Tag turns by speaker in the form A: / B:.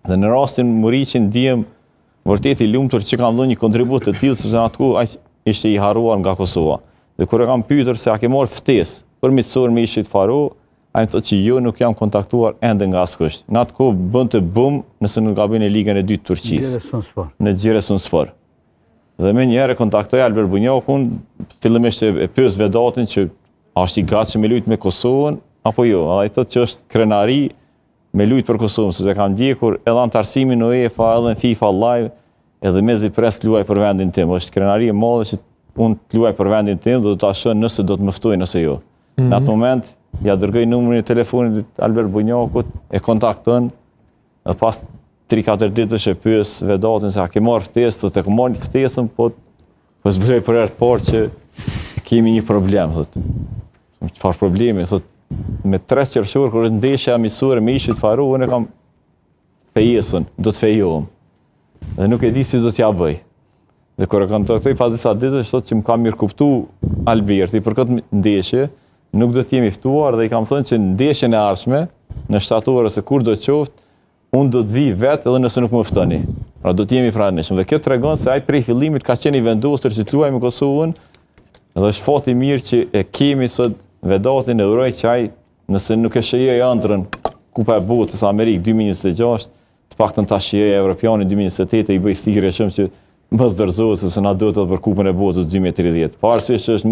A: Dhe në rastin Muriqin ndihem vërtet i lumtur që kam dhënë një kontribut të tillë sepse atku ishte i harruar nga Kosova. Dhe kur e kam pyetur se a ke marrë ftesë për miqësor me ishit Faro, ai thotë që jo, nuk jam kontaktuar ende nga askush. Në atë kohë bënte bum nëse nuk gabojnë ligën e dytë të Turqisë. Në Giresunspor. Dhe me njerë kontaktoj Albert Bunjakun, fillimisht e pyes Vedatin që është i gatshëm me lujt me Kosovën, apo jo. Ai thotë që është krenari me lujt për Kosovën, sepse kam ndjekur edhe antarësimin në UEFA, edhe në FIFA Live, edhe mezi pres të luaj për vendin tim. Është krenari e madhe që unë të luaj për vendin tim, dhe do ta shoh nëse do të më ftoj nëse jo. Në atë moment, ja dërgoj numrin e telefonit Albert Bunjakut, e kontakton, dhe pas 3-4 ditësh e pyes Vedatin se a ke marrë ftesë, thotë e kam marrë ftesën, po zbuloj për herë të parë që kemi një problem, thotë. Çfarë problemi? Thotë me 3 qershor kur ndeshja miqësore me ishit Faro, unë kam fejesën, do të fejohem. Dhe nuk e di si do t'ja bëj. Dhe kur e kontaktoj pas disa ditësh, thotë që më ka mirë kuptu Alberti për këtë ndeshje, nuk do t'jemi ftuar dhe i kam thënë që ndeshjen e ardhshme, në shtator ose kur do të qoftë, unë do të vi vetë edhe nëse nuk më ftoni. Pra do t'jemi pranishëm. Dhe kjo tregon se ai prej fillimit ka qenë i vendosur që të luajë me Kosovën, dhe është fat i mirë që e kemi sot Vedatin, e uroj që ai nëse nuk e shijoi ëndrrën Kupa e Botës Amerikë 2026, të paktën ta shijojë Evropianin 2028 i bëj thirrje shumë që mos dorëzohet sepse na duhet edhe për Kupën e Botës 2030. Pavarësisht që është